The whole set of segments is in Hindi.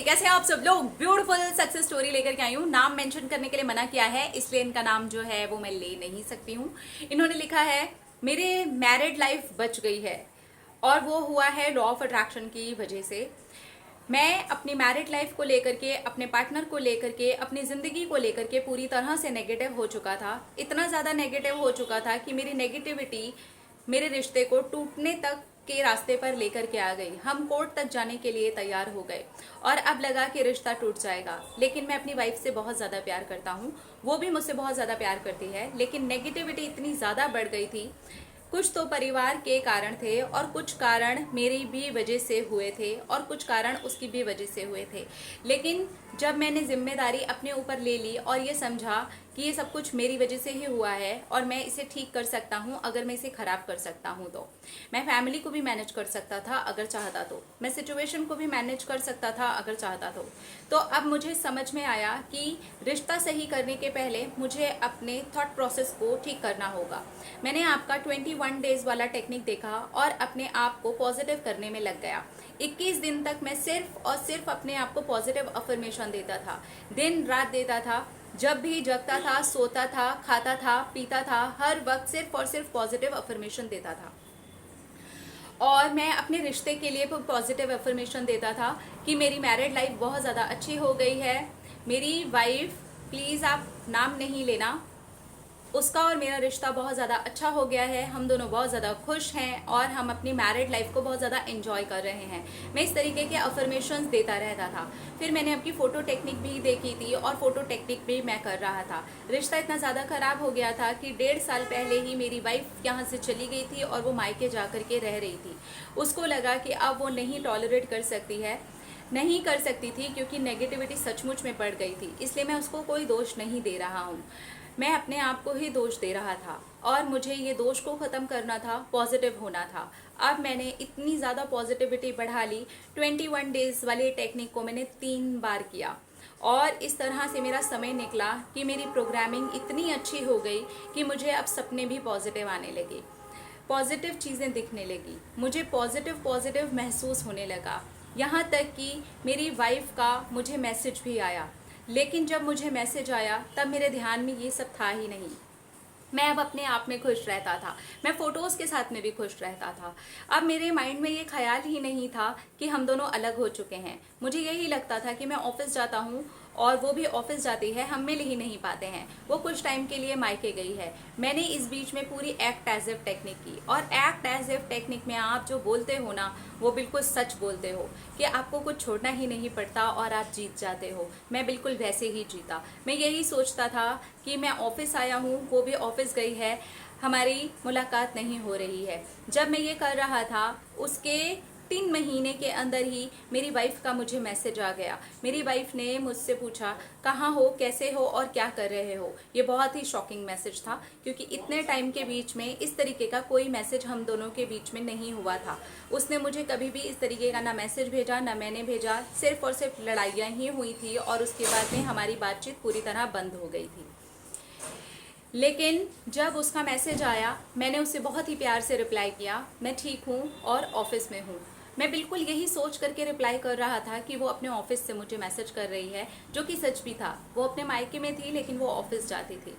कैसे हैं आप सब लोग। ब्यूटीफुल सक्सेस स्टोरी लेकर के आई हूँ। नाम मेंशन करने के लिए मना किया है, इसलिए इनका नाम जो है वो मैं ले नहीं सकती हूँ। इन्होंने लिखा है मेरे मैरिड लाइफ बच गई है, और वो हुआ है लॉ ऑफ अट्रैक्शन की वजह से। मैं अपनी मैरिड लाइफ को लेकर के, अपने पार्टनर को लेकर के, अपनी ज़िंदगी को लेकर के पूरी तरह से नेगेटिव हो चुका था। इतना ज़्यादा नेगेटिव हो चुका था कि मेरी नेगेटिविटी मेरे रिश्ते को टूटने तक के रास्ते पर लेकर के आ गई। हम कोर्ट तक जाने के लिए तैयार हो गए और अब लगा कि रिश्ता टूट जाएगा। लेकिन मैं अपनी वाइफ से बहुत ज़्यादा प्यार करता हूँ, वो भी मुझसे बहुत ज़्यादा प्यार करती है। लेकिन नेगेटिविटी इतनी ज़्यादा बढ़ गई थी। कुछ तो परिवार के कारण थे और कुछ कारण मेरी भी वजह से हुए थे और कुछ कारण उसकी भी वजह से हुए थे। लेकिन जब मैंने जिम्मेदारी अपने ऊपर ले ली और ये समझा कि ये सब कुछ मेरी वजह से ही हुआ है और मैं इसे ठीक कर सकता हूँ अगर मैं इसे ख़राब कर सकता हूँ, तो मैं फैमिली को भी मैनेज कर सकता था अगर चाहता तो, मैं सिचुएशन को भी मैनेज कर सकता था अगर चाहता तो अब मुझे समझ में आया कि रिश्ता सही करने के पहले मुझे अपने थॉट प्रोसेस को ठीक करना होगा। मैंने आपका 21 डेज वाला टेक्निक देखा और अपने आप को पॉजिटिव करने में लग गया। 21 दिन तक मैं सिर्फ और सिर्फ अपने आप को पॉजिटिव अफर्मेशन देता था, दिन रात देता था। जब भी जगता था, सोता था, खाता था, पीता था, हर वक्त सिर्फ और सिर्फ पॉजिटिव अफर्मेशन देता था। और मैं अपने रिश्ते के लिए पॉजिटिव अफर्मेशन देता था कि मेरी मैरिड लाइफ बहुत ज़्यादा अच्छी हो गई है। मेरी वाइफ, प्लीज़ आप नाम नहीं लेना, उसका और मेरा रिश्ता बहुत ज़्यादा अच्छा हो गया है। हम दोनों बहुत ज़्यादा खुश हैं और हम अपनी मैरिड लाइफ को बहुत ज़्यादा एंजॉय कर रहे हैं। मैं इस तरीके के अफर्मेशंस देता रहता था। फिर मैंने आपकी फ़ोटो टेक्निक भी देखी थी और फ़ोटो टेक्निक भी मैं कर रहा था। रिश्ता इतना ज़्यादा ख़राब हो गया था कि 1.5 साल पहले ही मेरी वाइफ यहाँ से चली गई थी और वो मायके जा कर के रह रही थी। उसको लगा कि अब वो नहीं टॉलरेट कर सकती है, नहीं कर सकती थी, क्योंकि नेगेटिविटी सचमुच में बढ़ गई थी। इसलिए मैं उसको कोई दोष नहीं दे रहा हूँ, मैं अपने आप को ही दोष दे रहा था और मुझे ये दोष को ख़त्म करना था, पॉजिटिव होना था। अब मैंने इतनी ज़्यादा पॉजिटिविटी बढ़ा ली। 21 डेज़ वाली टेक्निक को मैंने 3 बार किया और इस तरह से मेरा समय निकला कि मेरी प्रोग्रामिंग इतनी अच्छी हो गई कि मुझे अब सपने भी पॉजिटिव आने लगे, पॉजिटिव चीज़ें दिखने लगी, मुझे पॉजिटिव महसूस होने लगा। यहाँ तक कि मेरी वाइफ का मुझे मैसेज भी आया। लेकिन जब मुझे मैसेज आया तब मेरे ध्यान में ये सब था ही नहीं। मैं अब अपने आप में खुश रहता था, मैं फ़ोटोज़ के साथ में भी खुश रहता था। अब मेरे माइंड में ये ख्याल ही नहीं था कि हम दोनों अलग हो चुके हैं। मुझे यही लगता था कि मैं ऑफिस जाता हूँ और वो भी ऑफिस जाती है, हम मिल ही नहीं पाते हैं। वो कुछ टाइम के लिए मायके गई है। मैंने इस बीच में पूरी एक्ट एज इफ टेक्निक की, और एक्ट एज इफ टेक्निक में आप जो बोलते हो ना, वो बिल्कुल सच बोलते हो कि आपको कुछ छोड़ना ही नहीं पड़ता और आप जीत जाते हो। मैं बिल्कुल वैसे ही जीता। मैं यही सोचता था कि मैं ऑफिस आया हूँ, वो भी ऑफिस गई है, हमारी मुलाकात नहीं हो रही है। जब मैं ये कर रहा था उसके 3 महीने के अंदर ही मेरी वाइफ का मुझे मैसेज आ गया। मेरी वाइफ ने मुझसे पूछा, कहाँ हो, कैसे हो और क्या कर रहे हो। ये बहुत ही शॉकिंग मैसेज था, क्योंकि इतने टाइम के बीच में इस तरीके का कोई मैसेज हम दोनों के बीच में नहीं हुआ था। उसने मुझे कभी भी इस तरीके का ना मैसेज भेजा ना मैंने भेजा, सिर्फ और सिर्फ लड़ाइयाँ ही हुई थी और उसके बाद में हमारी बातचीत पूरी तरह बंद हो गई थी। लेकिन जब उसका मैसेज आया, मैंने उसे बहुत ही प्यार से रिप्लाई किया, मैं ठीक हूँ और ऑफिस में हूँ। मैं बिल्कुल यही सोच करके रिप्लाई कर रहा था कि वो अपने ऑफिस से मुझे मैसेज कर रही है, जो कि सच भी था। वो अपने मायके में थी लेकिन वो ऑफिस जाती थी।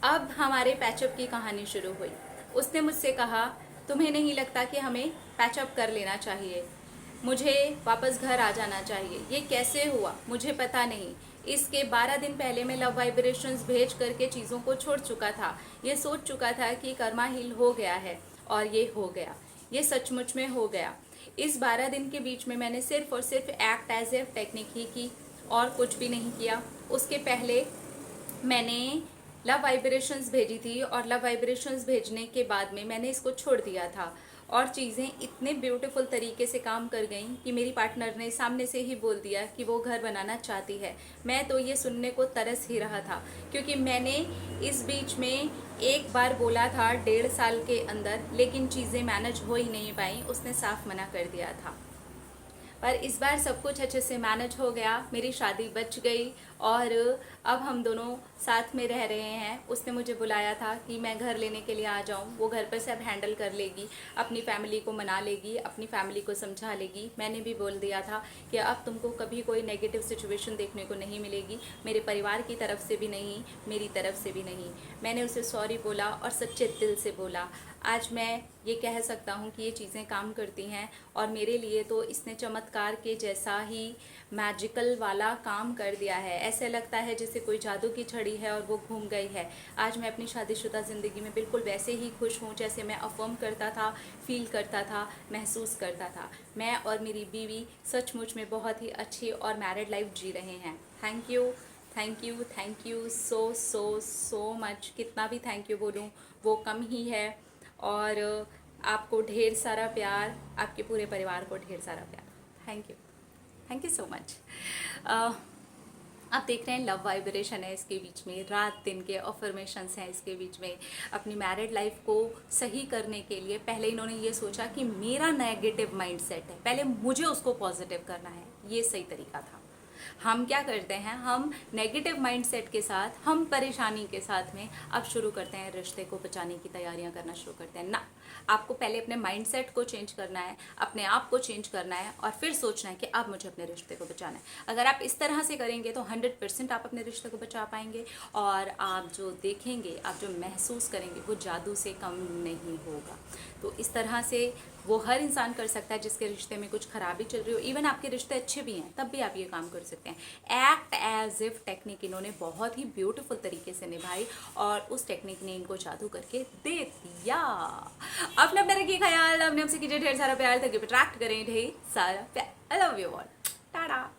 अब हमारे पैचअप की कहानी शुरू हुई। उसने मुझसे कहा, तुम्हें नहीं लगता कि हमें पैचअप कर लेना चाहिए, मुझे वापस घर आ जाना चाहिए। ये कैसे हुआ मुझे पता नहीं। इसके 12 दिन पहले मैं लव वाइब्रेशंस भेज करके चीज़ों को छोड़ चुका था। ये सोच चुका था कि कर्मा हील हो गया है, और ये हो गया, ये सचमुच में हो गया। इस 12 दिन के बीच में मैंने सिर्फ और सिर्फ एक्ट एज ए टेक्निक ही की और कुछ भी नहीं किया। उसके पहले मैंने लव वाइब्रेशंस भेजी थी और लव वाइब्रेशंस भेजने के बाद में मैंने इसको छोड़ दिया था, और चीज़ें इतने ब्यूटीफुल तरीके से काम कर गईं कि मेरी पार्टनर ने सामने से ही बोल दिया कि वो घर बनाना चाहती है। मैं तो ये सुनने को तरस ही रहा था, क्योंकि मैंने इस बीच में एक बार बोला था 1.5 साल के अंदर, लेकिन चीज़ें मैनेज हो ही नहीं पाई। उसने साफ मना कर दिया था। पर इस बार सब कुछ अच्छे से मैनेज हो गया, मेरी शादी बच गई और अब हम दोनों साथ में रह रहे हैं। उसने मुझे बुलाया था कि मैं घर लेने के लिए आ जाऊं, वो घर पर सब हैंडल कर लेगी, अपनी फैमिली को मना लेगी, अपनी फैमिली को समझा लेगी। मैंने भी बोल दिया था कि अब तुमको कभी कोई नेगेटिव सिचुएशन देखने को नहीं मिलेगी, मेरे परिवार की तरफ से भी नहीं, मेरी तरफ से भी नहीं। मैंने उसे सॉरी बोला और सच्चे दिल से बोला। आज मैं ये कह सकता हूँ कि ये चीज़ें काम करती हैं और मेरे लिए तो इसने चमत्कार के जैसा ही मैजिकल वाला काम कर दिया है। ऐसे लगता है जैसे कोई जादू की छड़ी है और वो घूम गई है। आज मैं अपनी शादीशुदा ज़िंदगी में बिल्कुल वैसे ही खुश हूँ जैसे मैं अफर्म करता था, फील करता था, महसूस करता था। मैं और मेरी बीवी सचमुच में बहुत ही अच्छी और मैरिड लाइफ जी रहे हैं। Thank you, thank you, thank you so so so much. कितना भी थैंक यू बोलूँ वो कम ही है। और आपको ढेर सारा प्यार, आपके पूरे परिवार को ढेर सारा प्यार। Thank you, thank you so much. आप देख रहे हैं लव वाइब्रेशन है इसके बीच में, रात दिन के अफर्मेशंस हैं इसके बीच में। अपनी मैरिड लाइफ को सही करने के लिए पहले इन्होंने ये सोचा कि मेरा नेगेटिव माइंडसेट है, पहले मुझे उसको पॉजिटिव करना है, ये सही तरीका था। हम क्या करते हैं, हम नेगेटिव माइंडसेट के साथ, हम परेशानी के साथ में अब शुरू करते हैं रिश्ते को बचाने की तैयारियां करना शुरू करते हैं। ना, आपको पहले अपने माइंडसेट को चेंज करना है, अपने आप को चेंज करना है और फिर सोचना है कि अब मुझे अपने रिश्ते को बचाना है। अगर आप इस तरह से करेंगे तो 100% आप अपने रिश्ते को बचा पाएंगे और आप जो देखेंगे, आप जो महसूस करेंगे वो जादू से कम नहीं होगा। तो इस तरह से वो हर इंसान कर सकता है जिसके रिश्ते में कुछ खराबी चल रही हो। इवन आपके रिश्ते अच्छे भी हैं तब भी आप ये काम कर सकते हैं। एक्ट एज इफ टेक्निक इन्होंने बहुत ही ब्यूटीफुल तरीके से निभाई और उस टेक्निक ने इनको जादू करके दे दिया। अपने अपने रखिए ख्याल, अपने आपसे कीजिए ढेर सारा प्यार, ताकि अट्रैक्ट करें ढेर सारा प्यार। I love you all, Tata.